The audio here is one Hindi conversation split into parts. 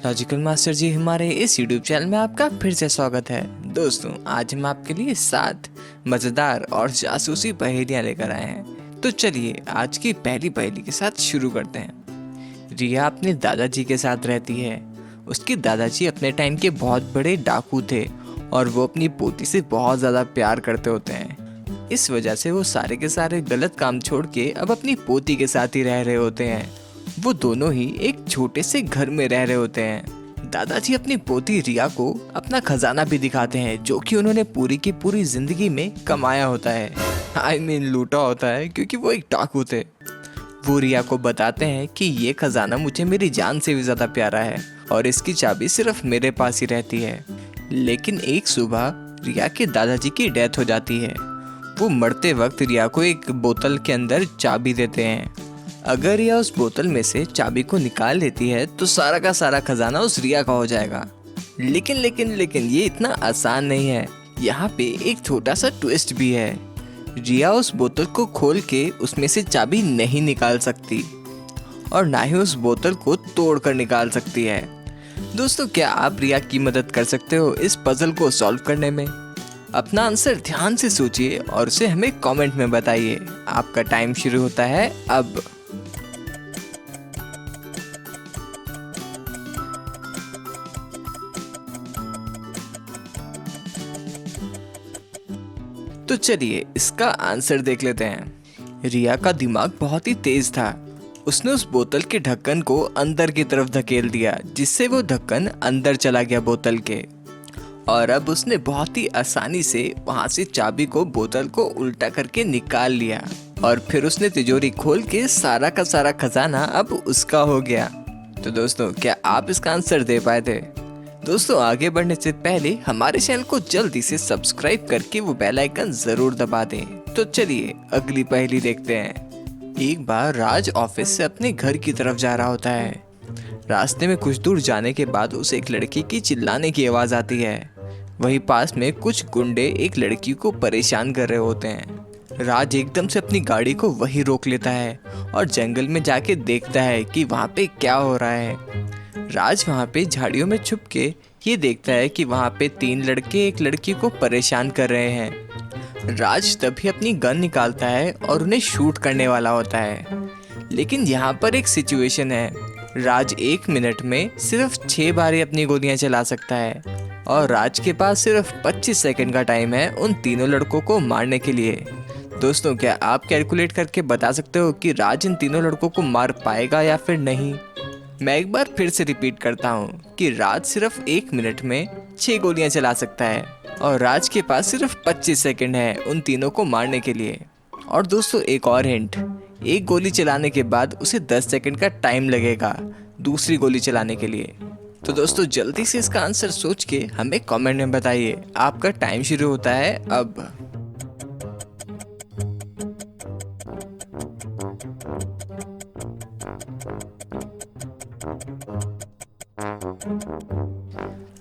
लॉजिकल मास्टर जी हमारे इस यूट्यूब चैनल में आपका फिर से स्वागत है। दोस्तों आज हम आपके लिए 7 मज़ेदार और जासूसी पहेलियाँ लेकर आए हैं। तो चलिए आज की पहली पहेली के साथ शुरू करते हैं। रिया अपने दादाजी के साथ रहती है। उसके दादाजी अपने टाइम के बहुत बड़े डाकू थे और वो अपनी पोती से बहुत ज़्यादा प्यार करते होते हैं। इस वजह से वो सारे के सारे गलत काम छोड़ के अब अपनी पोती के साथ ही रह रहे होते हैं। वो दोनों ही एक छोटे से घर में रह रहे होते हैं। दादाजी अपनी पोती रिया को अपना खजाना भी दिखाते हैं जो कि उन्होंने पूरी की पूरी जिंदगी में कमाया होता है। लूटा होता है, क्योंकि वो एक डाकू थे। वो रिया को बताते हैं कि ये खजाना मुझे मेरी जान से भी ज्यादा प्यारा है और इसकी चाबी सिर्फ मेरे पास ही रहती है। लेकिन एक सुबह रिया के दादाजी की डेथ हो जाती है। वो मरते वक्त रिया को एक बोतल के अंदर चाबी देते हैं। अगर रिया उस बोतल में से चाबी को निकाल लेती है तो सारा का सारा खजाना उस रिया का हो जाएगा। लेकिन ये इतना आसान नहीं है। यहाँ पे एक छोटा सा ट्विस्ट भी है। रिया उस बोतल को खोल के उसमें से चाबी नहीं निकाल सकती और ना ही उस बोतल को तोड़ कर निकाल सकती है। दोस्तों क्या आप रिया की मदद कर सकते हो इस पजल को सॉल्व करने में? अपना आंसर ध्यान से सोचिए और उसे हमें कमेंट में बताइए। आपका टाइम शुरू होता है अब। तो चलिए इसका आंसर देख लेते हैं। रिया का दिमाग बहुत ही तेज था। उसने उस बोतल के ढक्कन को अंदर की तरफ धकेल दिया, जिससे वो ढक्कन अंदर चला गया बोतल के। और अब उसने बहुत ही आसानी से वहां से चाबी को बोतल को उल्टा करके निकाल लिया और फिर उसने तिजोरी खोल के सारा का सारा खजाना अब उसका हो गया। तो दोस्तों क्या आप इसका आंसर दे पाए थे? दोस्तों आगे बढ़ने से पहले हमारे चैनल को जल्दी से सब्सक्राइब करके वो बेल आइकन जरूर दबा दें। तो चलिए अगली पहेली देखते हैं। एक बार राज ऑफिस से अपने घर की तरफ जा रहा होता है। रास्ते में कुछ दूर जाने के बाद उसे एक लड़की की चिल्लाने की आवाज आती है। वहीं पास में कुछ गुंडे एक लड़की को परेशान कर रहे होते हैं। राज एकदम से अपनी गाड़ी को वहीं रोक लेता है और जंगल में जाके देखता है कि वहाँ पे क्या हो रहा है। राज वहाँ पे झाड़ियों में छुप के ये देखता है कि वहाँ पे 3 लड़के एक लड़की को परेशान कर रहे हैं। राज तभी अपनी गन निकालता है और उन्हें शूट करने वाला होता है। लेकिन यहाँ पर एक सिचुएशन है। राज 1 मिनट में सिर्फ 6 बार ही अपनी गोलियां चला सकता है और राज के पास सिर्फ 25 सेकंड का टाइम है उन तीनों लड़कों को मारने के लिए। दोस्तों क्या आप कैलकुलेट करके बता सकते हो कि राज इन तीनों लड़कों को मार पाएगा या फिर नहीं? मैं एक बार फिर से रिपीट करता हूँ कि राज सिर्फ 1 मिनट में 6 गोलियां चला सकता है और राज के पास सिर्फ 25 सेकंड है उन तीनों को मारने के लिए। और दोस्तों एक और हिंट, एक गोली चलाने के बाद उसे 10 सेकंड का टाइम लगेगा दूसरी गोली चलाने के लिए। तो दोस्तों जल्दी से इसका आंसर सोच के हमें कमेंट में बताइए। आपका टाइम शुरू होता है अब।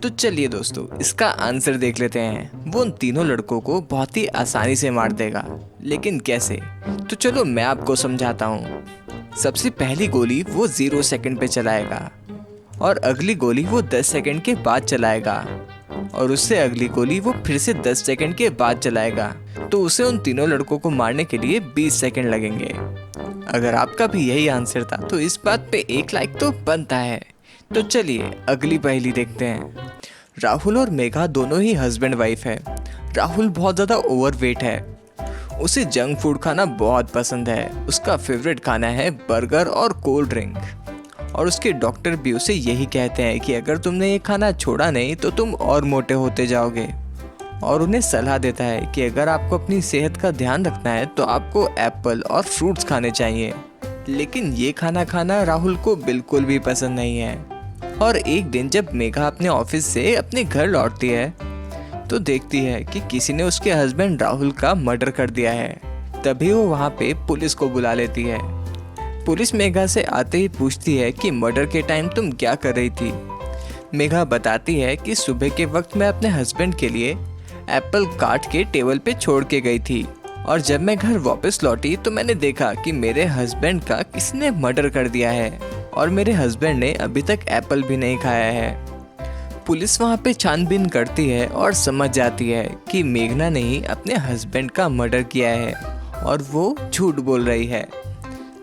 तो चलिए दोस्तों इसका आंसर देख लेते हैं। वो उन तीनों लड़कों को बहुत ही आसानी से मार देगा, लेकिन कैसे? तो चलो मैं आपको समझाता हूँ। सबसे पहली गोली वो 0 सेकंड पे चलाएगा और अगली गोली वो 10 सेकंड के बाद चलाएगा और उससे अगली गोली वो फिर से 10 सेकंड के बाद चलाएगा। तो उसे उन तीनों लड़कों को मारने के लिए 20 सेकंड लगेंगे। अगर आपका भी यही आंसर था तो इस बात पे 1 लाइक तो बनता है। तो चलिए अगली पहेली देखते हैं। राहुल और मेघा दोनों ही हस्बैंड वाइफ है। राहुल बहुत ज़्यादा ओवरवेट है। उसे जंक फूड खाना बहुत पसंद है। उसका फेवरेट खाना है बर्गर और कोल्ड ड्रिंक। और उसके डॉक्टर भी उसे यही कहते हैं कि अगर तुमने ये खाना छोड़ा नहीं तो तुम और मोटे होते जाओगे। और उन्हें सलाह देता है कि अगर आपको अपनी सेहत का ध्यान रखना है तो आपको एप्पल और फ्रूट्स खाने चाहिए। लेकिन ये खाना खाना राहुल को बिल्कुल भी पसंद नहीं है। और एक दिन जब मेघा अपने ऑफिस से अपने घर लौटती है तो देखती है कि किसी ने उसके हस्बैंड राहुल का मर्डर कर दिया है। तभी वो वहाँ पे पुलिस को बुला लेती है। पुलिस मेघा से आते ही पूछती है कि मर्डर के टाइम तुम क्या कर रही थी? मेघा बताती है कि सुबह के वक्त मैं अपने हस्बैंड के लिए एप्पल काट के टेबल पे छोड़ के गई थी और जब मैं घर वापस लौटी तो मैंने देखा कि मेरे हस्बैंड का किसी ने मर्डर कर दिया है। और मेरे हस्बैंड ने अभी तक एप्पल भी नहीं खाया है। पुलिस वहाँ पे छानबीन करती है और समझ जाती है कि मेघना ने ही अपने हस्बैंड का मर्डर किया है और वो झूठ बोल रही है।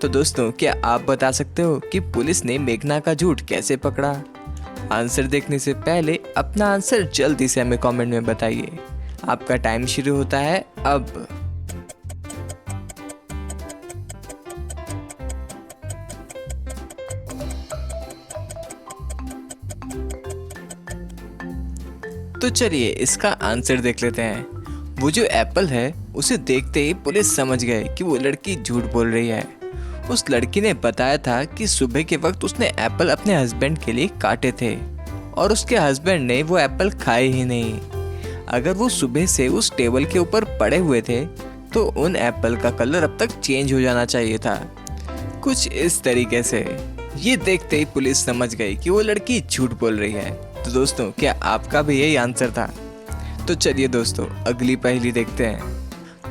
तो दोस्तों, क्या आप बता सकते हो कि पुलिस ने मेघना का झूठ कैसे पकड़ा? आंसर देखने से पहले अपना आंसर जल्दी से हमें कमेंट में बताइए। आपका टाइम शुरू होता है अब। तो चलिए इसका आंसर देख लेते हैं। वो जो एप्पल है उसे देखते ही पुलिस समझ गए कि वो लड़की झूठ बोल रही है। उस लड़की ने बताया था कि सुबह के वक्त उसने एप्पल अपने हस्बैंड के लिए काटे थे और उसके हस्बैंड ने वो एप्पल खाए ही नहीं। अगर वो सुबह से उस टेबल के ऊपर पड़े हुए थे तो उन एप्पल का कलर अब तक चेंज हो जाना चाहिए था, कुछ इस तरीके से। ये देखते ही पुलिस समझ गई कि वो लड़की झूठ बोल रही है। तो दोस्तों, क्या आपका भी यही आंसर था? तो चलिए दोस्तों, अगली पहेली देखते हैं।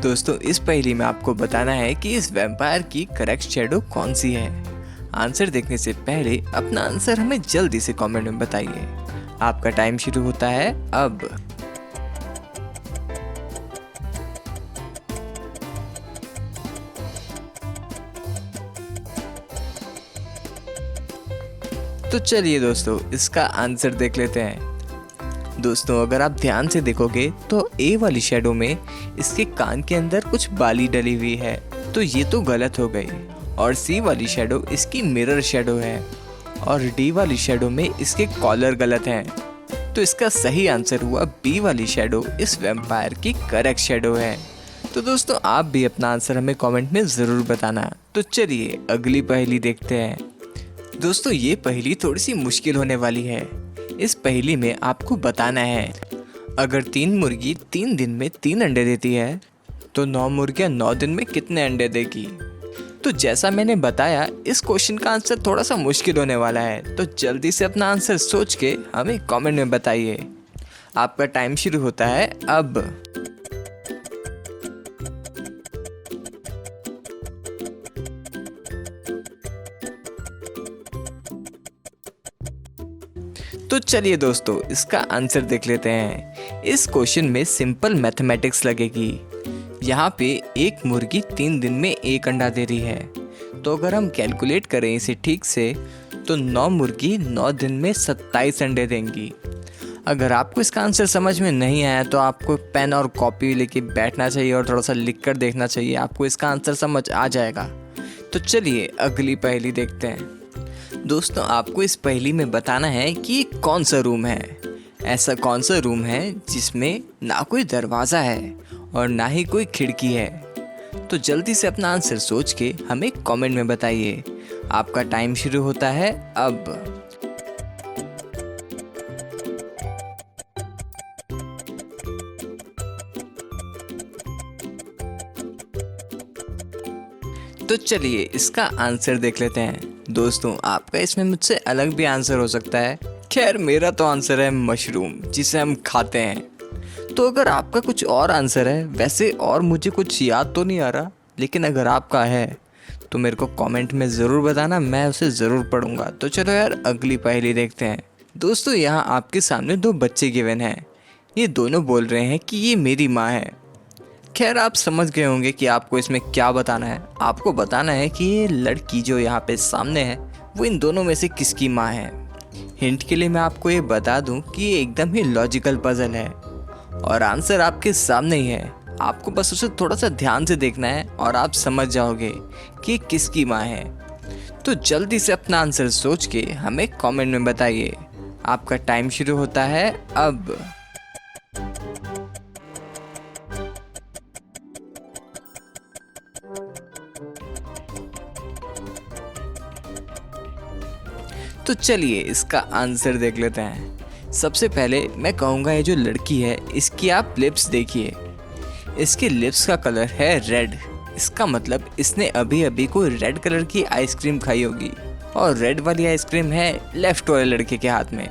दोस्तों, इस पहेली में आपको बताना है कि इस वैम्पायर की करेक्ट शैडो कौन सी है। आंसर देखने से पहले अपना आंसर हमें जल्दी से कमेंट में बताइए। आपका टाइम शुरू होता है अब। तो चलिए दोस्तों, इसका आंसर देख लेते हैं। दोस्तों, अगर आप ध्यान से देखोगे तो ए वाली शैडो में इसके कान के अंदर कुछ बाली डली हुई है, तो ये तो गलत हो गई। और सी वाली शैडो इसकी मिरर शैडो है और डी वाली शैडो में इसके कॉलर गलत हैं। तो इसका सही आंसर हुआ बी वाली शैडो इस वैम्पायर की करेक्ट शैडो है। तो दोस्तों, आप भी अपना आंसर हमें कमेंट में ज़रूर बताना। तो चलिए अगली पहेली देखते हैं। दोस्तों, ये पहेली थोड़ी सी मुश्किल होने वाली है। इस पहेली में आपको बताना है, अगर 3 मुर्गी 3 दिन में 3 अंडे देती है तो 9 मुर्गियाँ 9 दिन में कितने अंडे देगी? तो जैसा मैंने बताया, इस क्वेश्चन का आंसर थोड़ा सा मुश्किल होने वाला है, तो जल्दी से अपना आंसर सोच के हमें कमेंट में बताइए। आपका टाइम शुरू होता है अब। तो चलिए दोस्तों, इसका आंसर देख लेते हैं। इस क्वेश्चन में सिंपल मैथमेटिक्स लगेगी। यहाँ पे एक मुर्गी 3 दिन में 1 अंडा दे रही है, तो अगर हम कैलकुलेट करें इसे ठीक से तो 9 मुर्गी 9 दिन में 27 अंडे देंगी। अगर आपको इसका आंसर समझ में नहीं आया तो आपको पेन और कॉपी लेके बैठना चाहिए और थोड़ा सा लिख कर देखना चाहिए, आपको इसका आंसर समझ आ जाएगा। तो चलिए अगली पहेली देखते हैं। दोस्तों, आपको इस पहेली में बताना है कि ये कौन सा रूम है। ऐसा कौन सा रूम है जिसमें ना कोई दरवाज़ा है और ना ही कोई खिड़की है? तो जल्दी से अपना आंसर सोच के हमें कमेंट में बताइए। आपका टाइम शुरू होता है अब। तो चलिए इसका आंसर देख लेते हैं। दोस्तों, आपका इसमें मुझसे अलग भी आंसर हो सकता है। खैर, मेरा तो आंसर है मशरूम, जिसे हम खाते हैं। तो अगर आपका कुछ और आंसर है, वैसे और मुझे कुछ याद तो नहीं आ रहा, लेकिन अगर आपका है तो मेरे को कमेंट में ज़रूर बताना, मैं उसे ज़रूर पढ़ूंगा। तो चलो यार, अगली पहेली देखते हैं। दोस्तों, यहाँ आपके सामने 2 बच्चे गिवन हैं। ये दोनों बोल रहे हैं कि ये मेरी माँ है। खैर, आप समझ गए होंगे कि आपको इसमें क्या बताना है। आपको बताना है कि ये लड़की जो यहाँ पे सामने है वो इन दोनों में से किसकी माँ है। हिंट के लिए मैं आपको ये बता दूं कि ये एकदम ही लॉजिकल पजल है और आंसर आपके सामने ही है। आपको बस उसे थोड़ा सा ध्यान से देखना है और आप समझ जाओगे कि ये किसकी माँ है। तो जल्दी से अपना आंसर सोच के हमें कमेंट में बताइए। आपका टाइम शुरू होता है अब। तो चलिए इसका आंसर देख लेते हैं। सबसे पहले मैं कहूँगा, ये जो लड़की है इसकी आप लिप्स देखिए। इसके लिप्स का कलर है रेड। इसका मतलब इसने अभी अभी कोई रेड कलर की आइसक्रीम खाई होगी और रेड वाली आइसक्रीम है लेफ्ट वाले लड़के के हाथ में।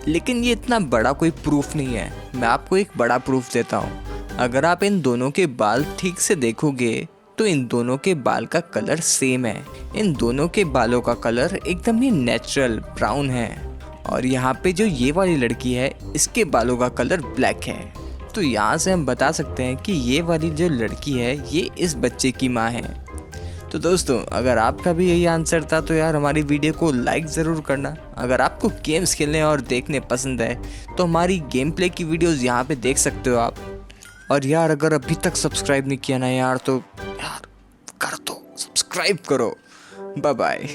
लेकिन ये इतना बड़ा कोई प्रूफ नहीं है। मैं आपको एक बड़ा प्रूफ देता हूँ। अगर आप इन दोनों के बाल ठीक से देखोगे तो इन दोनों के बाल का कलर सेम है। इन दोनों के बालों का कलर एकदम ही नेचुरल ब्राउन है और यहाँ पे जो ये वाली लड़की है इसके बालों का कलर ब्लैक है। तो यहाँ से हम बता सकते हैं कि ये वाली जो लड़की है ये इस बच्चे की माँ है। तो दोस्तों अगर आपका भी यही आंसर था तो यार हमारी वीडियो को लाइक ज़रूर करना। अगर आपको गेम्स खेलने और देखने पसंद है तो हमारी गेम प्ले की वीडियोज़ यहाँ पे देख सकते हो आप। और यार अगर अभी तक सब्सक्राइब नहीं किया ना यार तो यार कर दो, सब्सक्राइब करो। Bye bye.